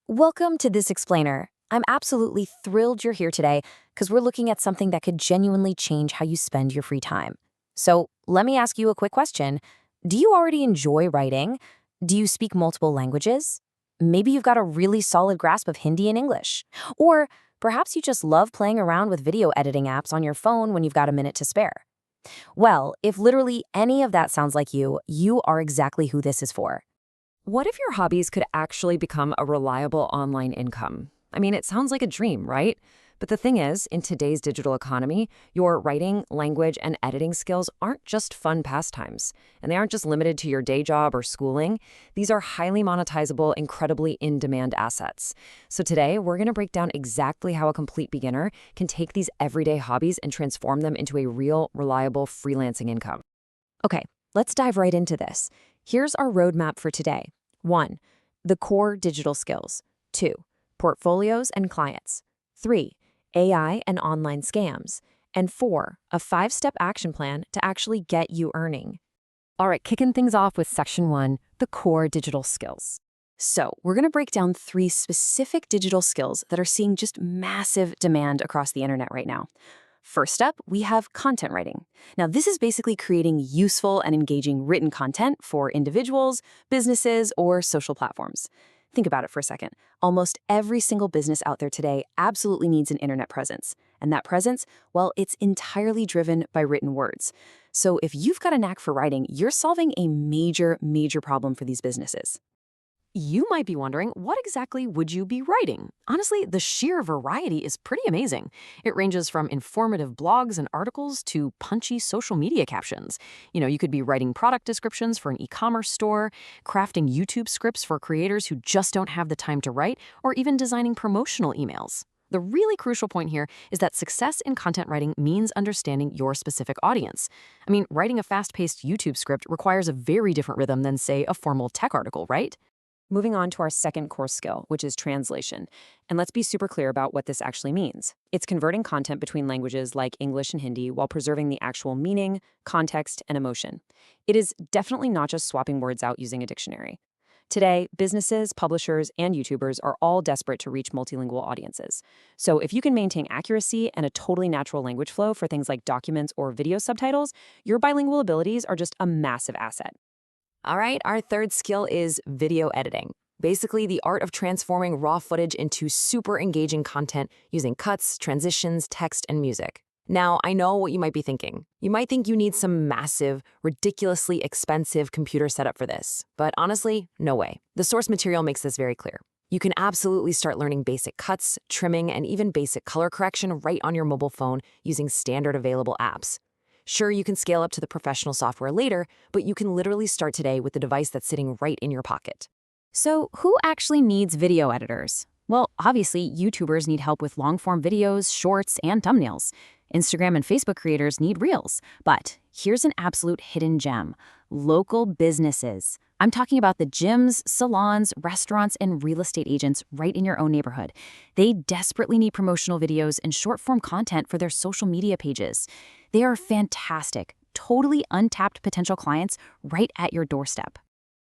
Welcome to This Explainer. I'm absolutely thrilled you're here today because we're looking at something that could genuinely change how you spend your free time. So, let me ask you a quick question. Do you already enjoy writing? Do you speak multiple languages? Maybe you've got a really solid grasp of Hindi and English. Or perhaps you just love playing around with video editing apps on your phone when you've got a minute to spare. Well, if literally any of that sounds like you are exactly who this is for. What if your hobbies could actually become a reliable online income? I mean, it sounds like a dream, right? But the thing is, in today's digital economy, your writing, language, and editing skills aren't just fun pastimes. And they aren't just limited to your day job or schooling. These are highly monetizable, incredibly in-demand assets. So today, we're going to break down exactly how a complete beginner can take these everyday hobbies and transform them into a real, reliable freelancing income. Okay, let's dive right into this. Here's our roadmap for today. 1. The core digital skills. 2. Portfolios and clients. 3. AI and online scams. And 4. A 5-step action plan to actually get you earning. All right, kicking things off with section 1, the core digital skills. So, we're going to break down 3 specific digital skills that are seeing just massive demand across the internet right now. First up, we have content writing. Now, this is basically creating useful and engaging written content for individuals, businesses, or social platforms. Think about it for a second. Almost every single business out there today absolutely needs an internet presence. And that presence, well, it's entirely driven by written words. So if you've got a knack for writing, you're solving a major problem for these businesses. You might be wondering, what exactly would you be writing? Honestly, the sheer variety is pretty amazing. It ranges from informative blogs and articles to punchy social media captions. You could be writing product descriptions for an e-commerce store, crafting YouTube scripts for creators who just don't have the time to write, or even designing promotional emails. The really crucial point here is that success in content writing means understanding your specific audience. I mean, writing a fast-paced YouTube script requires a very different rhythm than, say, a formal tech article, right? Moving on to our second core skill, which is translation. And let's be super clear about what this actually means. It's converting content between languages like English and Hindi while preserving the actual meaning, context, and emotion. It is definitely not just swapping words out using a dictionary. Today, businesses, publishers, and YouTubers are all desperate to reach multilingual audiences. So if you can maintain accuracy and a totally natural language flow for things like documents or video subtitles, your bilingual abilities are just a massive asset. All right, our third skill is video editing. Basically, the art of transforming raw footage into super engaging content using cuts, transitions, text, and music. Now, I know what you might be thinking. You might think you need some massive, ridiculously expensive computer setup for this. But honestly, no way. The source material makes this very clear. You can absolutely start learning basic cuts, trimming, and even basic color correction right on your mobile phone using standard available apps. Sure, you can scale up to the professional software later, but you can literally start today with the device that's sitting right in your pocket. So who actually needs video editors? Well, obviously, YouTubers need help with long-form videos, shorts, and thumbnails. Instagram and Facebook creators need Reels. But here's an absolute hidden gem: local businesses. I'm talking about the gyms, salons, restaurants, and real estate agents right in your own neighborhood. They desperately need promotional videos and short-form content for their social media pages. They are fantastic, totally untapped potential clients right at your doorstep.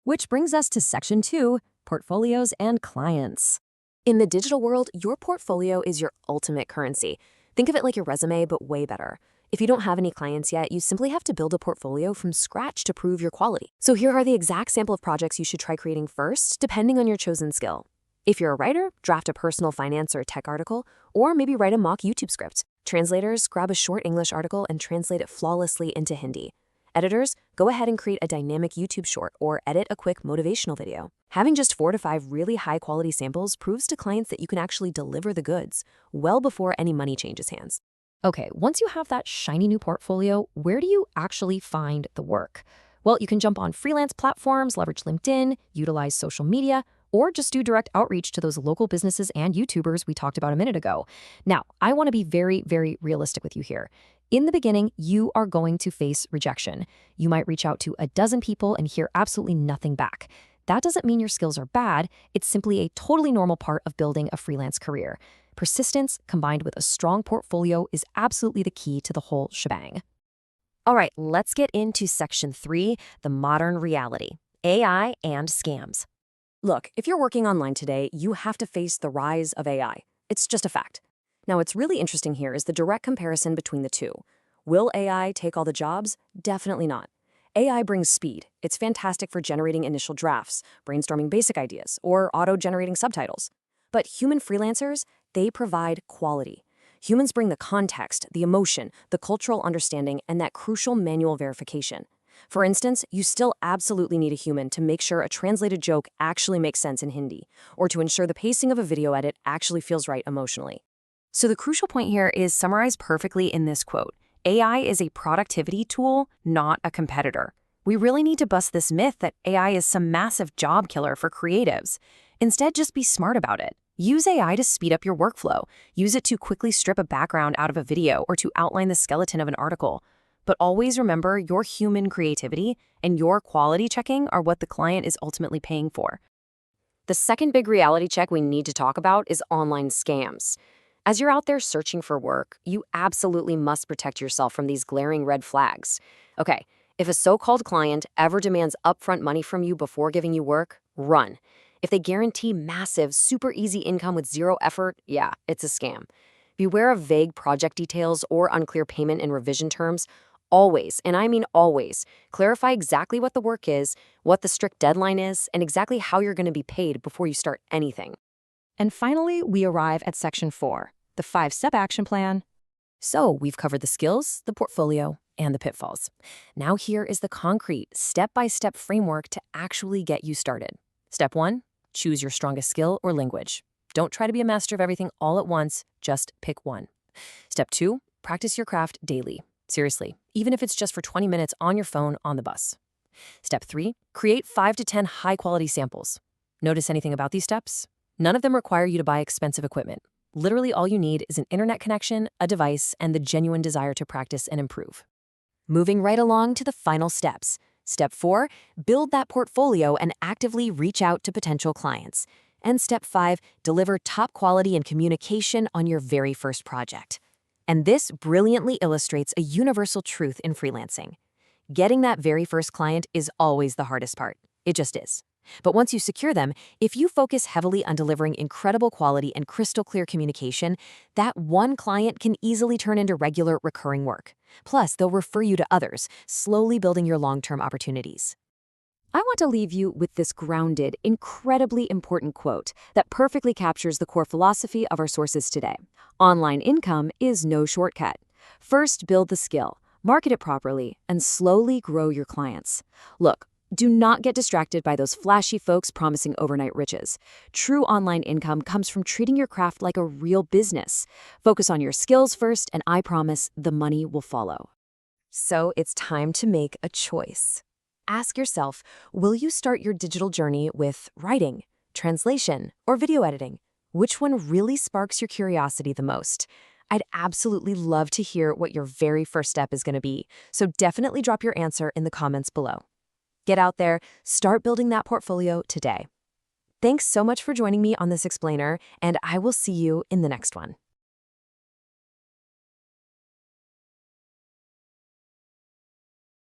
Which brings us to section 2, portfolios and clients. In the digital world, your portfolio is your ultimate currency. Think of it like your resume, but way better. If you don't have any clients yet, you simply have to build a portfolio from scratch to prove your quality. So here are the exact sample of projects you should try creating first, depending on your chosen skill. If you're a writer, draft a personal finance or tech article, or maybe write a mock YouTube script. Translators, grab a short English article and translate it flawlessly into Hindi. Editors, go ahead and create a dynamic YouTube short or edit a quick motivational video. Having just 4 to 5 really high-quality samples proves to clients that you can actually deliver the goods, well before any money changes hands. Okay, once you have that shiny new portfolio, where do you actually find the work? Well, you can jump on freelance platforms, leverage LinkedIn, utilize social media, or just do direct outreach to those local businesses and YouTubers we talked about a minute ago. Now, I want to be very realistic with you here. In the beginning, you are going to face rejection. You might reach out to a dozen people and hear absolutely nothing back. That doesn't mean your skills are bad. It's simply a totally normal part of building a freelance career. Persistence combined with a strong portfolio is absolutely the key to the whole shebang. All right, let's get into section 3, the modern reality, AI and scams. Look, if you're working online today, you have to face the rise of AI. It's just a fact. Now, what's really interesting here is the direct comparison between the two. Will AI take all the jobs? Definitely not. AI brings speed. It's fantastic for generating initial drafts, brainstorming basic ideas, or auto-generating subtitles. But human freelancers, they provide quality. Humans bring the context, the emotion, the cultural understanding, and that crucial manual verification. For instance, you still absolutely need a human to make sure a translated joke actually makes sense in Hindi, or to ensure the pacing of a video edit actually feels right emotionally. So the crucial point here is summarized perfectly in this quote. AI is a productivity tool, not a competitor. We really need to bust this myth that AI is some massive job killer for creatives. Instead, just be smart about it. Use AI to speed up your workflow. Use it to quickly strip a background out of a video or to outline the skeleton of an article. But always remember, your human creativity and your quality checking are what the client is ultimately paying for. The second big reality check we need to talk about is online scams. As you're out there searching for work, you absolutely must protect yourself from these glaring red flags. Okay, if a so-called client ever demands upfront money from you before giving you work, run. If they guarantee massive, super easy income with zero effort, yeah, it's a scam. Beware of vague project details or unclear payment and revision terms. Always, and I mean always, clarify exactly what the work is, what the strict deadline is, and exactly how you're going to be paid before you start anything. And finally, we arrive at section 4, the 5-step action plan. So we've covered the skills, the portfolio, and the pitfalls. Now here is the concrete, step-by-step framework to actually get you started. Step 1, choose your strongest skill or language. Don't try to be a master of everything all at once, just pick one. Step 2, practice your craft daily. Seriously, even if it's just for 20 minutes on your phone on the bus. Step 3, create 5 to 10 high-quality samples. Notice anything about these steps? None of them require you to buy expensive equipment. Literally all you need is an internet connection, a device, and the genuine desire to practice and improve. Moving right along to the final steps. Step 4, build that portfolio and actively reach out to potential clients. And Step 5, deliver top quality and communication on your very first project. And this brilliantly illustrates a universal truth in freelancing. Getting that very first client is always the hardest part. It just is. But once you secure them, if you focus heavily on delivering incredible quality and crystal clear communication, that one client can easily turn into regular, recurring work. Plus, they'll refer you to others, slowly building your long-term opportunities. I want to leave you with this grounded, incredibly important quote that perfectly captures the core philosophy of our sources today. Online income is no shortcut. First, build the skill, market it properly, and slowly grow your clients. Look, do not get distracted by those flashy folks promising overnight riches. True online income comes from treating your craft like a real business. Focus on your skills first, and I promise the money will follow. So it's time to make a choice. Ask yourself, will you start your digital journey with writing, translation, or video editing? Which one really sparks your curiosity the most? I'd absolutely love to hear what your very first step is going to be, so definitely drop your answer in the comments below. Get out there, start building that portfolio today. Thanks so much for joining me on this explainer, and I will see you in the next one.